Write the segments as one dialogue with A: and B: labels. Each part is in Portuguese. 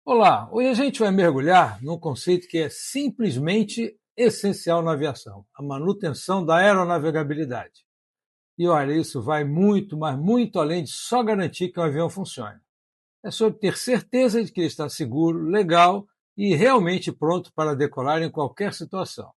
A: Olá, hoje a gente vai mergulhar num conceito que é simplesmente essencial na aviação, a manutenção da aeronavegabilidade. E olha, isso vai muito, mas muito além de só garantir que o avião funcione. É sobre ter certeza de que ele está seguro, legal e realmente pronto para decolar em qualquer situação.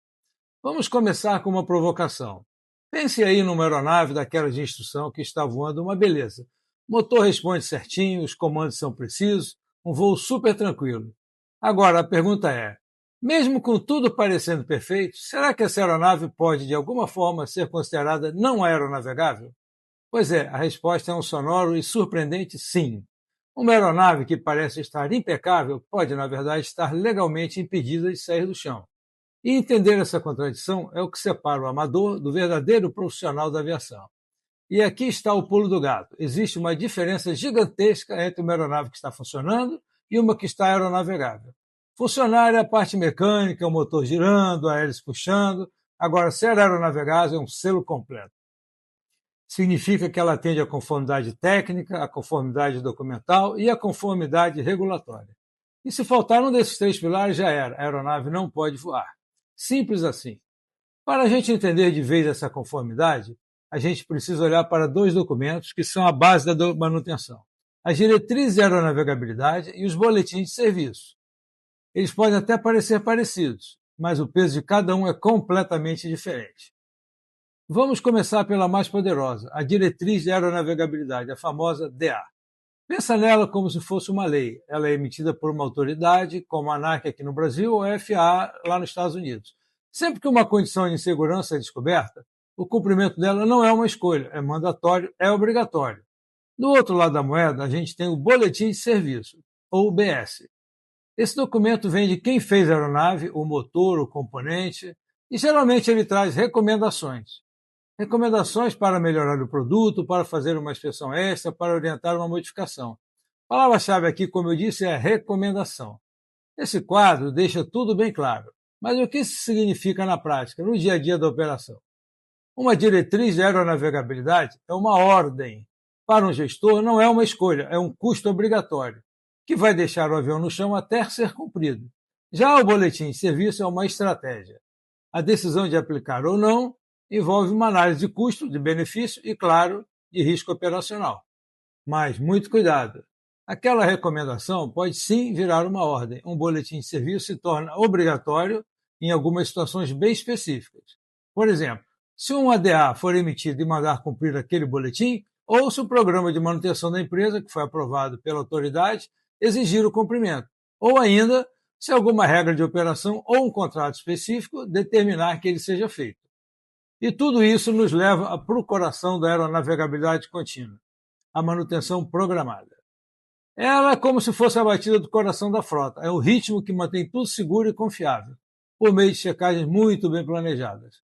A: Vamos começar com uma provocação. Pense aí numa aeronave daquelas de instrução que está voando uma beleza. O motor responde certinho, os comandos são precisos, um voo super tranquilo. Agora, a pergunta é: mesmo com tudo parecendo perfeito, será que essa aeronave pode de alguma forma ser considerada não aeronavegável? Pois é, a resposta é um sonoro e surpreendente sim. Uma aeronave que parece estar impecável pode, na verdade, estar legalmente impedida de sair do chão. E entender essa contradição é o que separa o amador do verdadeiro profissional da aviação. E aqui está o pulo do gato. Existe uma diferença gigantesca entre uma aeronave que está funcionando e uma que está aeronavegável. Funcionar é a parte mecânica, o motor girando, a hélice puxando. Agora, ser aeronavegável é um selo completo. Significa que ela atende à conformidade técnica, à conformidade documental e à conformidade regulatória. E se faltar um desses três pilares, já era. A aeronave não pode voar. Simples assim. Para a gente entender de vez essa conformidade, a gente precisa olhar para dois documentos que são a base da manutenção: as diretrizes de aeronavegabilidade e os boletins de serviço. Eles podem até parecer parecidos, mas o peso de cada um é completamente diferente. Vamos começar pela mais poderosa, a Diretriz de Aeronavegabilidade, a famosa DA. Pensa nela como se fosse uma lei. Ela é emitida por uma autoridade, como a ANAC aqui no Brasil ou a FAA lá nos Estados Unidos. Sempre que uma condição de insegurança é descoberta, o cumprimento dela não é uma escolha, é mandatório, é obrigatório. Do outro lado da moeda, a gente tem o Boletim de Serviço, ou BS. Esse documento vem de quem fez a aeronave, o motor, o componente, e geralmente ele traz recomendações. Recomendações para melhorar o produto, para fazer uma inspeção extra, para orientar uma modificação. A palavra-chave aqui, como eu disse, é recomendação. Esse quadro deixa tudo bem claro. Mas o que isso significa na prática, no dia a dia da operação? Uma diretriz de aeronavegabilidade é uma ordem. Para um gestor, não é uma escolha, é um custo obrigatório, que vai deixar o avião no chão até ser cumprido. Já o boletim de serviço é uma estratégia. A decisão de aplicar ou não envolve uma análise de custo, de benefício e, claro, de risco operacional. Mas muito cuidado. Aquela recomendação pode sim virar uma ordem. Um boletim de serviço se torna obrigatório em algumas situações bem específicas. Por exemplo, se um ADA for emitido e mandar cumprir aquele boletim, ou se o programa de manutenção da empresa, que foi aprovado pela autoridade, exigir o cumprimento. Ou ainda, se alguma regra de operação ou um contrato específico determinar que ele seja feito. E tudo isso nos leva à procuração da aeronavegabilidade contínua, a manutenção programada. Ela é como se fosse a batida do coração da frota. É o ritmo que mantém tudo seguro e confiável, por meio de checagens muito bem planejadas.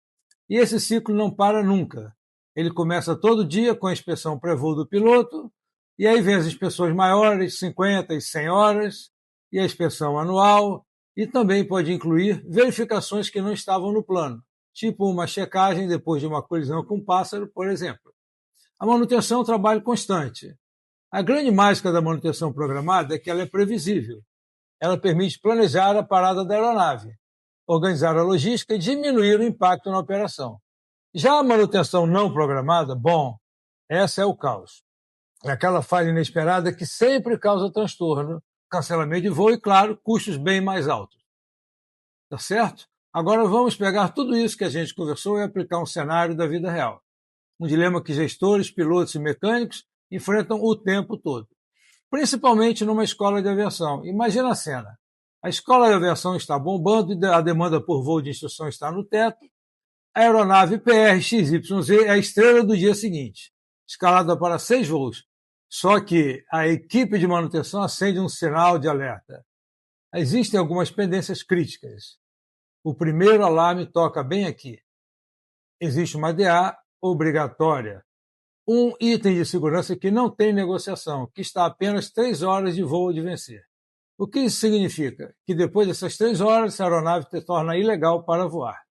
A: E esse ciclo não para nunca. Ele começa todo dia com a inspeção pré-voo do piloto, e aí vem as inspeções maiores, 50 e 100 horas, e a inspeção anual, e também pode incluir verificações que não estavam no plano, tipo uma checagem depois de uma colisão com um pássaro, por exemplo. A manutenção é um trabalho constante. A grande mágica da manutenção programada é que ela é previsível. Ela permite planejar a parada da aeronave, organizar a logística e diminuir o impacto na operação. Já a manutenção não programada, bom, essa é o caos. É aquela falha inesperada que sempre causa transtorno, cancelamento de voo e, claro, custos bem mais altos. Tá certo? Agora vamos pegar tudo isso que a gente conversou e aplicar um cenário da vida real. Um dilema que gestores, pilotos e mecânicos enfrentam o tempo todo. Principalmente numa escola de aviação. Imagina a cena. A escola de aviação está bombando e a demanda por voo de instrução está no teto. A aeronave PRXYZ é a estrela do dia seguinte, escalada para 6 voos. Só que a equipe de manutenção acende um sinal de alerta. Existem algumas pendências críticas. O primeiro alarme toca bem aqui. Existe uma DA obrigatória. Um item de segurança que não tem negociação, que está a apenas 3 horas de voo de vencer. O que isso significa? Que depois dessas 3 horas, essa aeronave se torna ilegal para voar.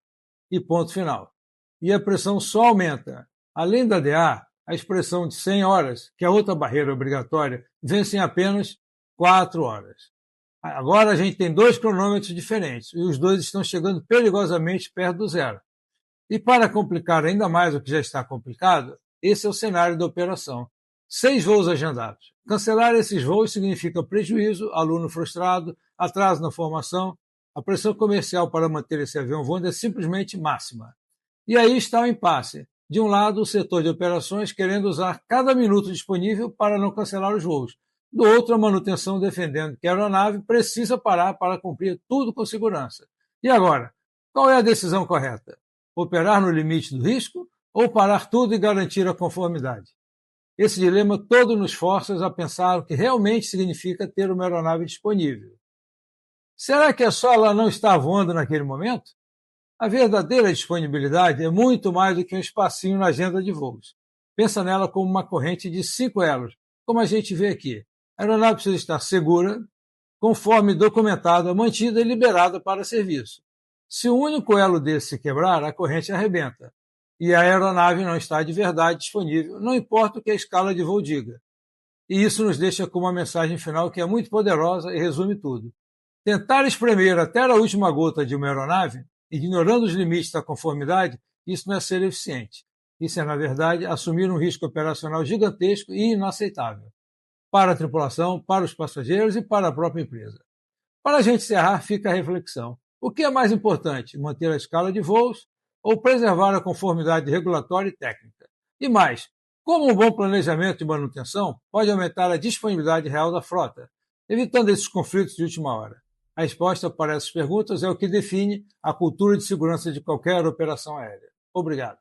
A: E ponto final. E a pressão só aumenta. Além da DA, a expressão de 100 horas, que é outra barreira obrigatória, vence em apenas 4 horas. Agora a gente tem dois cronômetros diferentes e os dois estão chegando perigosamente perto do zero. E para complicar ainda mais o que já está complicado, esse é o cenário da operação. 6 voos agendados. Cancelar esses voos significa prejuízo, aluno frustrado, atraso na formação. A pressão comercial para manter esse avião voando é simplesmente máxima. E aí está o impasse. De um lado, o setor de operações querendo usar cada minuto disponível para não cancelar os voos. Do outro, a manutenção defendendo que a aeronave precisa parar para cumprir tudo com segurança. E agora? Qual é a decisão correta? Operar no limite do risco ou parar tudo e garantir a conformidade? Esse dilema todo nos força a pensar o que realmente significa ter uma aeronave disponível. Será que é só ela não estar voando naquele momento? A verdadeira disponibilidade é muito mais do que um espacinho na agenda de voos. Pensa nela como uma corrente de 5 elos, como a gente vê aqui. A aeronave precisa estar segura, conforme documentada, mantida e liberada para serviço. Se o único elo desse se quebrar, a corrente arrebenta. E a aeronave não está de verdade disponível, não importa o que a escala de voo diga. E isso nos deixa com uma mensagem final que é muito poderosa e resume tudo. Tentar espremer até a última gota de uma aeronave, ignorando os limites da conformidade, isso não é ser eficiente. Isso é, na verdade, assumir um risco operacional gigantesco e inaceitável. Para a tripulação, para os passageiros e para a própria empresa. Para a gente encerrar, fica a reflexão. O que é mais importante, manter a escala de voos ou preservar a conformidade regulatória e técnica? E mais, como um bom planejamento de manutenção pode aumentar a disponibilidade real da frota, evitando esses conflitos de última hora? A resposta para essas perguntas é o que define a cultura de segurança de qualquer operação aérea. Obrigado.